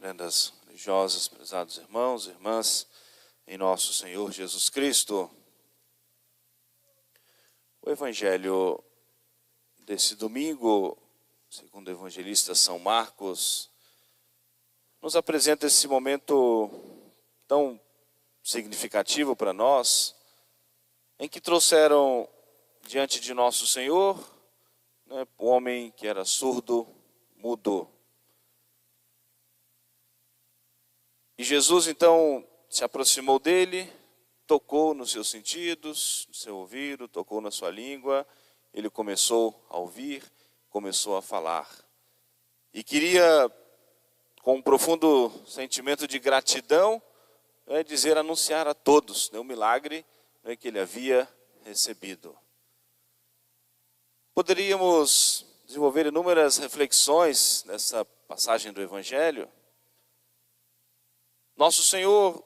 Prendas religiosas, prezados irmãos e irmãs, em nosso Senhor Jesus Cristo. O Evangelho desse domingo, segundo o evangelista São Marcos, nos apresenta esse momento tão significativo para nós, em que trouxeram diante de nosso Senhor, o homem que era surdo, mudo. E Jesus então se aproximou dele, tocou nos seus sentidos, no seu ouvido, tocou na sua língua, ele começou a ouvir, começou a falar. E queria, com um profundo sentimento de gratidão, anunciar a todos o milagre que ele havia recebido. Poderíamos desenvolver inúmeras reflexões nessa passagem do Evangelho. Nosso Senhor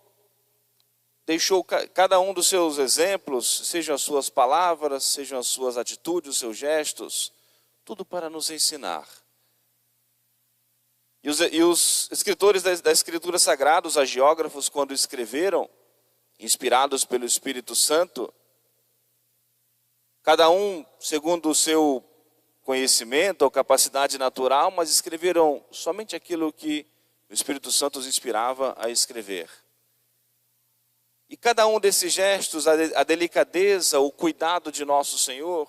deixou cada um dos seus exemplos, sejam as suas palavras, sejam as suas atitudes, os seus gestos, tudo para nos ensinar. E os escritores da Escritura Sagrada, os hagiógrafos, quando escreveram, inspirados pelo Espírito Santo, cada um segundo o seu conhecimento ou capacidade natural, mas escreveram somente aquilo que o Espírito Santo os inspirava a escrever. E cada um desses gestos, a delicadeza, o cuidado de nosso Senhor,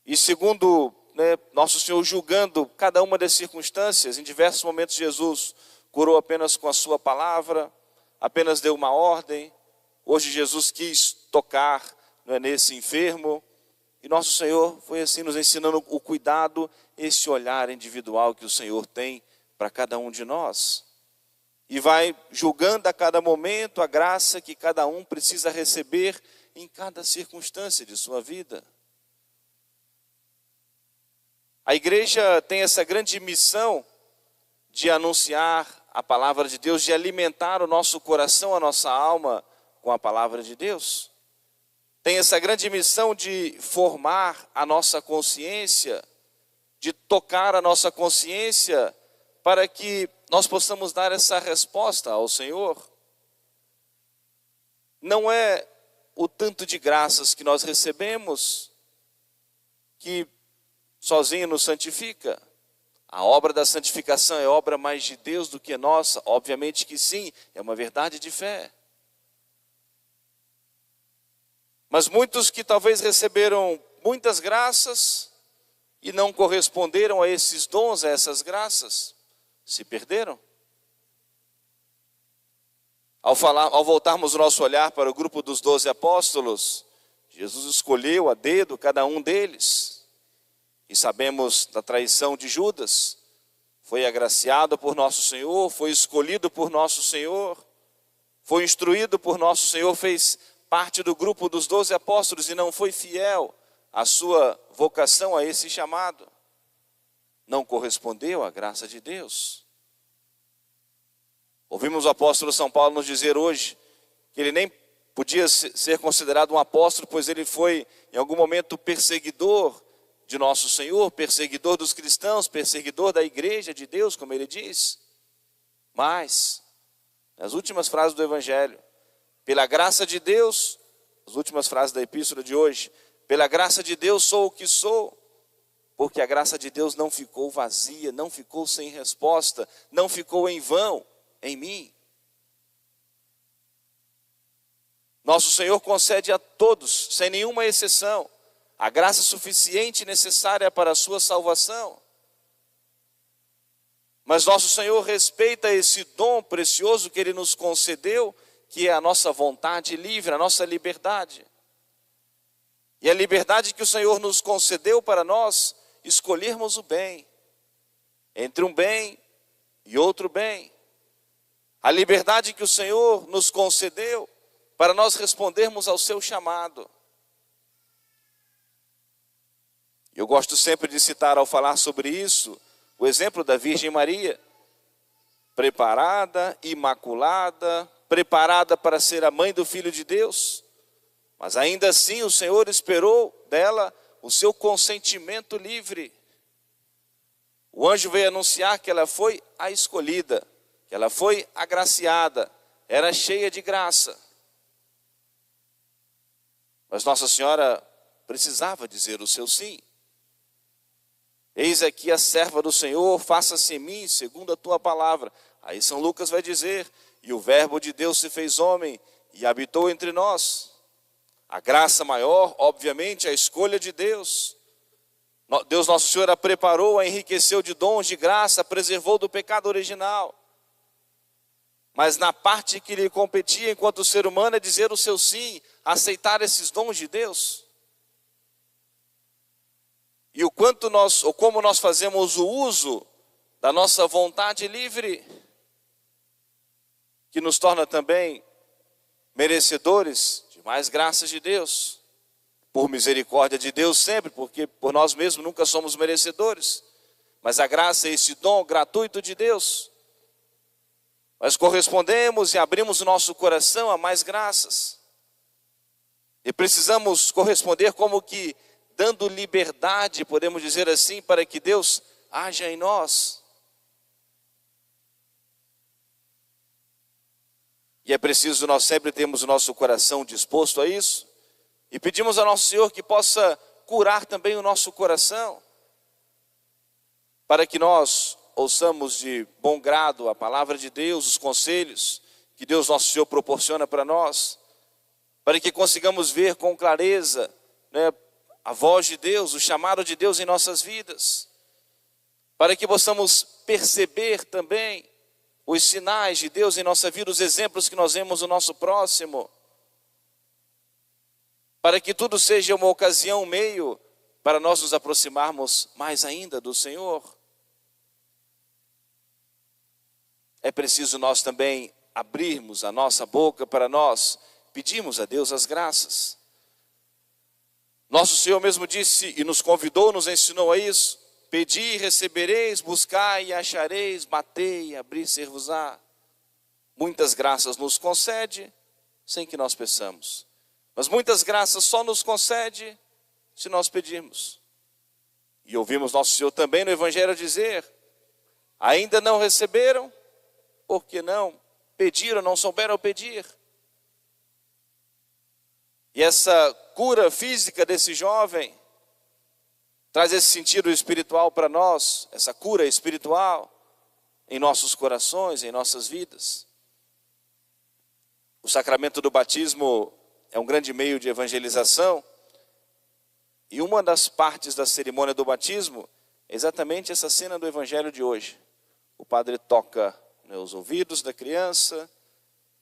e segundo nosso Senhor julgando cada uma das circunstâncias, em diversos momentos Jesus curou apenas com a sua palavra, apenas deu uma ordem. Hoje Jesus quis tocar nesse enfermo, e nosso Senhor foi assim nos ensinando o cuidado, esse olhar individual que o Senhor tem para cada um de nós. E vai julgando a cada momento a graça que cada um precisa receber em cada circunstância de sua vida. A igreja tem essa grande missão de anunciar a palavra de Deus, de alimentar o nosso coração, a nossa alma com a palavra de Deus. Tem essa grande missão de formar a nossa consciência, de tocar a nossa consciência para que nós possamos dar essa resposta ao Senhor. Não é o tanto de graças que nós recebemos que sozinho nos santifica. A obra da santificação é obra mais de Deus do que nossa? Obviamente que sim, é uma verdade de fé. Mas muitos que talvez receberam muitas graças e não corresponderam a esses dons, a essas graças, se perderam. Ao voltarmos o nosso olhar para o grupo dos 12 apóstolos, Jesus escolheu a dedo cada um deles. E sabemos da traição de Judas. Foi agraciado por nosso Senhor, foi escolhido por nosso Senhor, foi instruído por nosso Senhor, fez parte do grupo dos 12 apóstolos e não foi fiel à sua vocação, a esse chamado. Não correspondeu à graça de Deus. Ouvimos o apóstolo São Paulo nos dizer hoje que ele nem podia ser considerado um apóstolo, pois ele foi em algum momento perseguidor de nosso Senhor, perseguidor dos cristãos, perseguidor da igreja de Deus, como ele diz. Mas, nas últimas frases do Evangelho, pela graça de Deus, as últimas frases da epístola de hoje, pela graça de Deus sou o que sou, porque a graça de Deus não ficou vazia, não ficou sem resposta, não ficou em vão em mim. Nosso Senhor concede a todos, sem nenhuma exceção, a graça suficiente e necessária para a sua salvação. Mas nosso Senhor respeita esse dom precioso que Ele nos concedeu, que é a nossa vontade livre, a nossa liberdade. E a liberdade que o Senhor nos concedeu para nós escolhermos o bem, entre um bem e outro bem. A liberdade que o Senhor nos concedeu para nós respondermos ao seu chamado. Eu gosto sempre de citar ao falar sobre isso, o exemplo da Virgem Maria, preparada, imaculada, preparada para ser a mãe do Filho de Deus, mas ainda assim o Senhor esperou dela o seu consentimento livre. O anjo veio anunciar que ela foi a escolhida, que ela foi agraciada, era cheia de graça. Mas Nossa Senhora precisava dizer o seu sim. Eis aqui a serva do Senhor, faça-se em mim segundo a tua palavra. Aí São Lucas vai dizer, e o verbo de Deus se fez homem e habitou entre nós. A graça maior, obviamente, a escolha de Deus. Deus Nosso Senhor a preparou, a enriqueceu de dons, de graça, a preservou do pecado original. Mas na parte que lhe competia enquanto ser humano é dizer o seu sim, aceitar esses dons de Deus. E o quanto nós, ou como nós fazemos o uso da nossa vontade livre, que nos torna também merecedores de mais graças de Deus. Por misericórdia de Deus sempre, porque por nós mesmos nunca somos merecedores. Mas a graça é esse dom gratuito de Deus. Nós correspondemos e abrimos o nosso coração a mais graças. E precisamos corresponder como que dando liberdade, podemos dizer assim, para que Deus haja em nós. E é preciso nós sempre termos o nosso coração disposto a isso. E pedimos ao nosso Senhor que possa curar também o nosso coração, para que nós ouçamos de bom grado a palavra de Deus, os conselhos que Deus Nosso Senhor proporciona para nós, para que consigamos ver com clareza, né, a voz de Deus, o chamado de Deus em nossas vidas, para que possamos perceber também os sinais de Deus em nossa vida, os exemplos que nós vemos no nosso próximo, para que tudo seja uma ocasião, um meio, para nós nos aproximarmos mais ainda do Senhor. É preciso nós também abrirmos a nossa boca para nós pedirmos a Deus as graças. Nosso Senhor mesmo disse e nos convidou, nos ensinou a isso. Pedi e recebereis, buscai e achareis, batei e abrir-se-vos-á. Muitas graças nos concede sem que nós peçamos. Mas muitas graças só nos concede se nós pedirmos. E ouvimos Nosso Senhor também no Evangelho dizer, ainda não receberam, porque não pediram, não souberam pedir. E essa cura física desse jovem traz esse sentido espiritual para nós, essa cura espiritual em nossos corações, em nossas vidas. O sacramento do batismo é um grande meio de evangelização. E uma das partes da cerimônia do batismo é exatamente essa cena do Evangelho de hoje. O padre toca, né, os ouvidos da criança,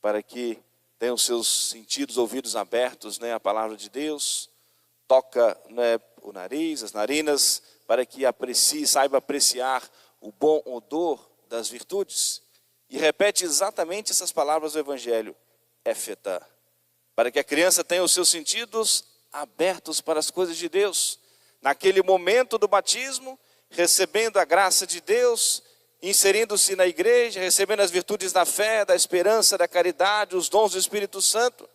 para que tenha os seus sentidos, ouvidos abertos, né, a palavra de Deus. Toca, né, o nariz, as narinas, para que aprecie, saiba apreciar o bom odor das virtudes. E repete exatamente essas palavras do Evangelho. Éfeta. Para que a criança tenha os seus sentidos abertos para as coisas de Deus. Naquele momento do batismo, recebendo a graça de Deus, inserindo-se na igreja, recebendo as virtudes da fé, da esperança, da caridade, os dons do Espírito Santo.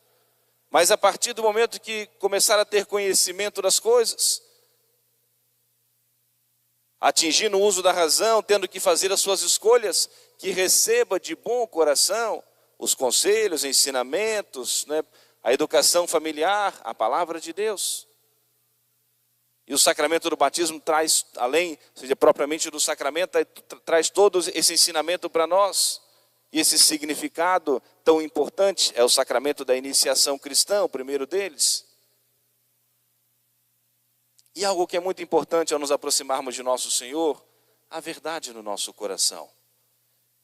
Mas a partir do momento que começar a ter conhecimento das coisas, atingindo o uso da razão, tendo que fazer as suas escolhas, que receba de bom coração os conselhos, ensinamentos, né, a educação familiar, a palavra de Deus. E o sacramento do batismo traz, além, ou seja, propriamente do sacramento, traz todo esse ensinamento para nós. E esse significado tão importante é o sacramento da iniciação cristã, o primeiro deles. E algo que é muito importante ao nos aproximarmos de nosso Senhor, a verdade no nosso coração.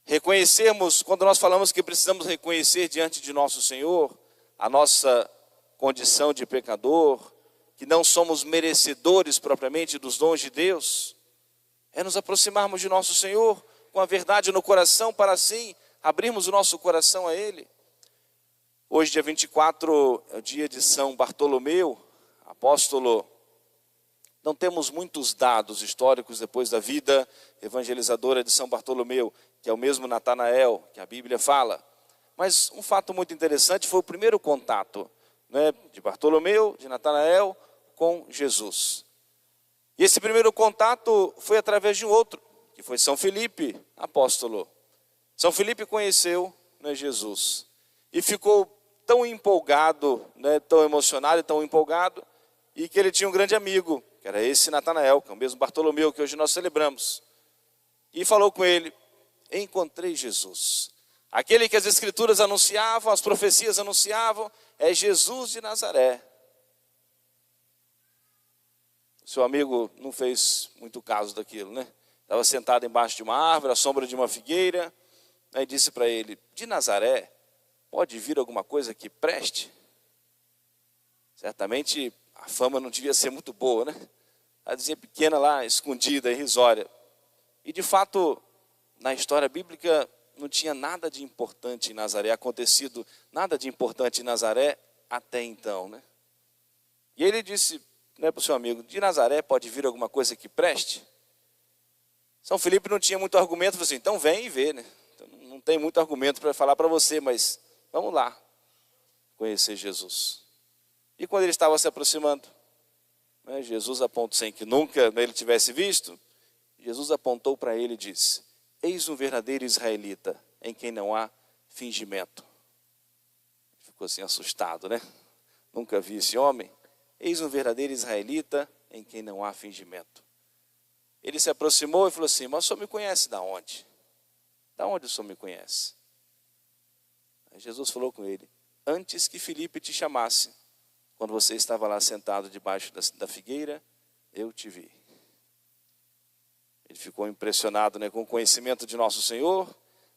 Reconhecermos, quando nós falamos que precisamos reconhecer diante de nosso Senhor, a nossa condição de pecador, que não somos merecedores propriamente dos dons de Deus, é nos aproximarmos de nosso Senhor com a verdade no coração, para assim abrirmos o nosso coração a Ele. Hoje, dia 24, é o dia de São Bartolomeu, apóstolo. Não temos muitos dados históricos depois da vida evangelizadora de São Bartolomeu, que é o mesmo Natanael, que a Bíblia fala. Mas um fato muito interessante foi o primeiro contato, né, de Bartolomeu, de Natanael, com Jesus. E esse primeiro contato foi através de um outro, que foi São Filipe, apóstolo. São Filipe conheceu, né, Jesus e ficou tão empolgado, né, tão emocionado e tão empolgado, e que ele tinha um grande amigo, que era esse Natanael, que é o mesmo Bartolomeu que hoje nós celebramos. E falou com ele: encontrei Jesus. Aquele que as escrituras anunciavam, as profecias anunciavam, é Jesus de Nazaré. Seu amigo não fez muito caso daquilo, né? Estava sentado embaixo de uma árvore, à sombra de uma figueira. Aí disse para ele: de Nazaré pode vir alguma coisa que preste? Certamente a fama não devia ser muito boa, né? A dizer pequena lá, escondida, irrisória. E de fato, na história bíblica, não tinha nada de importante em Nazaré, acontecido nada de importante em Nazaré até então, né? E ele disse, né, para o seu amigo: de Nazaré pode vir alguma coisa que preste? São Filipe não tinha muito argumento, falou assim: então vem e vê, né? Então, não tem muito argumento para falar para você, mas vamos lá conhecer Jesus. E quando ele estava se aproximando, né, Jesus apontou, sem que nunca ele tivesse visto, Jesus apontou para ele e disse: eis um verdadeiro israelita, em quem não há fingimento. Ficou assim assustado, né? Nunca vi esse homem. Eis um verdadeiro israelita, em quem não há fingimento. Ele se aproximou e falou assim: mas o senhor me conhece da onde? Da onde o senhor me conhece? Aí Jesus falou com ele: antes que Filipe te chamasse, quando você estava lá sentado debaixo da figueira, eu te vi. Ele ficou impressionado, né, com o conhecimento de nosso Senhor,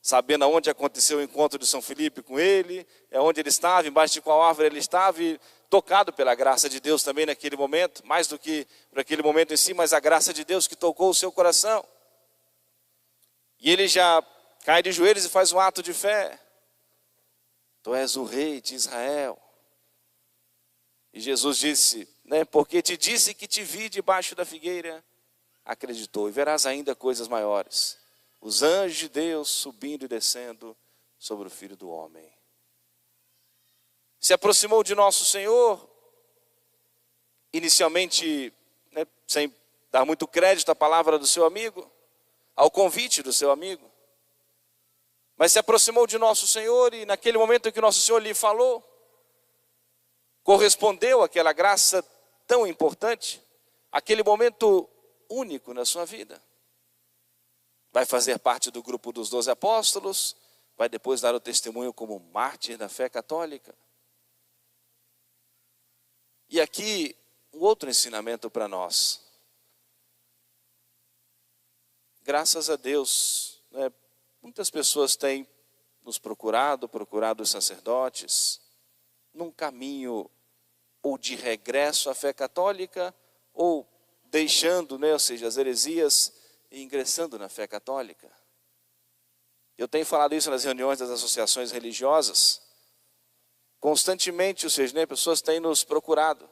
sabendo aonde aconteceu o encontro de São Filipe com ele, onde ele estava, embaixo de qual árvore ele estava, e tocado pela graça de Deus também naquele momento, mais do que por aquele momento em si, mas a graça de Deus que tocou o seu coração. E ele já cai de joelhos e faz um ato de fé: tu és o rei de Israel. E Jesus disse, né, porque te disse que te vi debaixo da figueira, acreditou, e verás ainda coisas maiores, os anjos de Deus subindo e descendo sobre o Filho do Homem. Se aproximou de nosso Senhor, inicialmente, né, sem dar muito crédito à palavra do seu amigo, ao convite do seu amigo, mas se aproximou de nosso Senhor, e naquele momento em que nosso Senhor lhe falou, correspondeu àquela graça tão importante, aquele momento único na sua vida. Vai fazer parte do grupo dos 12 apóstolos, vai depois dar o testemunho como mártir da fé católica. E aqui, um outro ensinamento para nós. Graças a Deus, né, muitas pessoas têm nos procurado os sacerdotes, num caminho ou de regresso à fé católica, ou deixando, né, ou seja, as heresias, e ingressando na fé católica. Eu tenho falado isso nas reuniões das associações religiosas, constantemente, ou seja, né, pessoas têm nos procurado.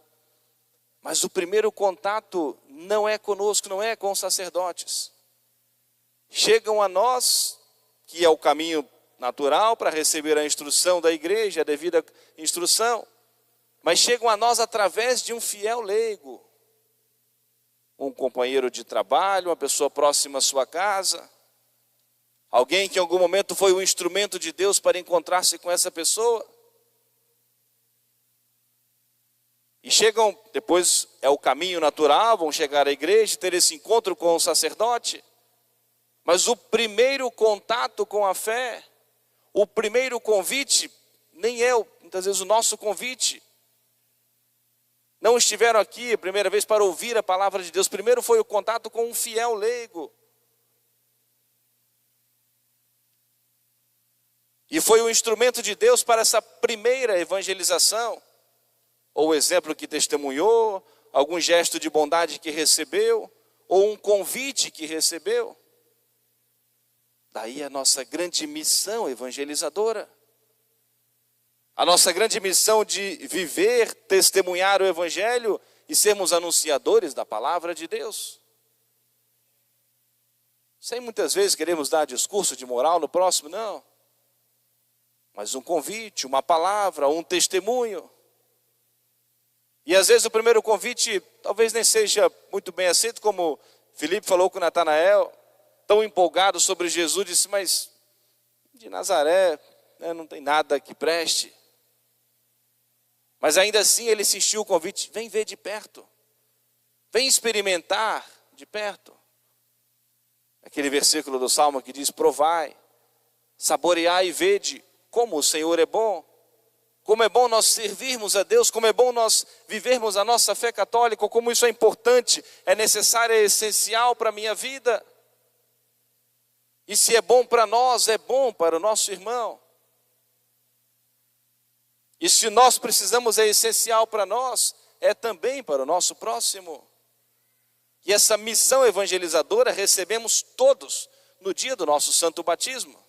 Mas o primeiro contato não é conosco, não é com os sacerdotes. Chegam a nós, que é o caminho natural para receber a instrução da igreja, a devida instrução, mas chegam a nós através de um fiel leigo, um companheiro de trabalho, uma pessoa próxima à sua casa, alguém que em algum momento foi o instrumento de Deus para encontrar-se com essa pessoa. E chegam, depois é o caminho natural, vão chegar à igreja, ter esse encontro com o sacerdote, mas o primeiro contato com a fé, o primeiro convite, nem é muitas vezes o nosso convite. Não estiveram aqui a primeira vez para ouvir a palavra de Deus. Primeiro foi o contato com um fiel leigo. E foi o instrumento de Deus para essa primeira evangelização. Ou o exemplo que testemunhou, algum gesto de bondade que recebeu, ou um convite que recebeu. Daí a nossa grande missão evangelizadora. A nossa grande missão de viver, testemunhar o Evangelho e sermos anunciadores da palavra de Deus. Sem muitas vezes queremos dar discurso de moral no próximo, não. Mas um convite, uma palavra, um testemunho. E às vezes o primeiro convite talvez nem seja muito bem aceito, como Filipe falou com Natanael. tão empolgado sobre Jesus, disse: mas de Nazaré, né, não tem nada que preste. Mas ainda assim ele insistiu o convite: vem ver de perto, vem experimentar de perto. Aquele versículo do Salmo que diz: provai, saboreai e vede como o Senhor é bom. Como é bom nós servirmos a Deus, como é bom nós vivermos a nossa fé católica, como isso é importante, é necessário, é essencial para a minha vida. E se é bom para nós, é bom para o nosso irmão. E se nós precisamos, é essencial para nós, é também para o nosso próximo. E essa missão evangelizadora recebemos todos no dia do nosso santo batismo.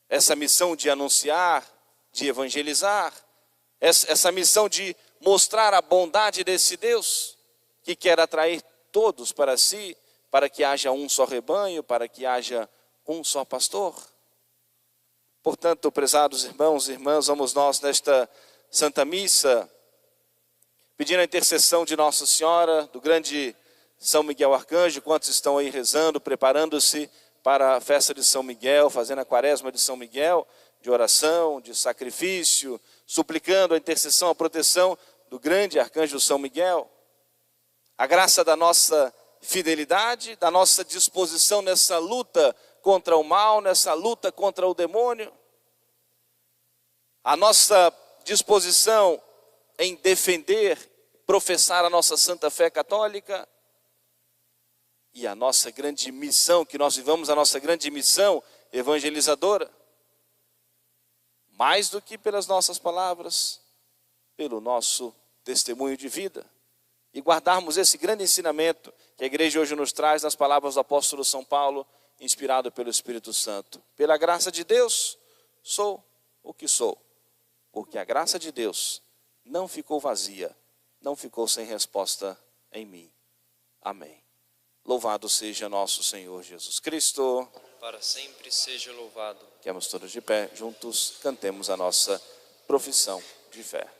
Essa missão de anunciar, de evangelizar, essa missão de mostrar a bondade desse Deus, que quer atrair todos para si, para que haja um só rebanho, para que haja um só pastor. Portanto, prezados irmãos e irmãs, vamos nós nesta Santa Missa, pedindo a intercessão de Nossa Senhora, do grande São Miguel Arcanjo. Quantos estão aí rezando, preparando-se para a festa de São Miguel, fazendo a quaresma de São Miguel, de oração, de sacrifício, suplicando a intercessão, a proteção do grande arcanjo São Miguel. A graça da nossa fidelidade, da nossa disposição nessa luta contra o mal, nessa luta contra o demônio. A nossa disposição em defender, professar a nossa santa fé católica. E a nossa grande missão, que nós vivamos a nossa grande missão evangelizadora. Mais do que pelas nossas palavras, pelo nosso testemunho de vida. E guardarmos esse grande ensinamento que a igreja hoje nos traz nas palavras do apóstolo São Paulo, inspirado pelo Espírito Santo. Pela graça de Deus, sou o que sou. Porque a graça de Deus não ficou vazia, não ficou sem resposta em mim. Amém. Louvado seja nosso Senhor Jesus Cristo. Para sempre seja louvado. Queremos todos de pé, juntos, cantemos a nossa profissão de fé.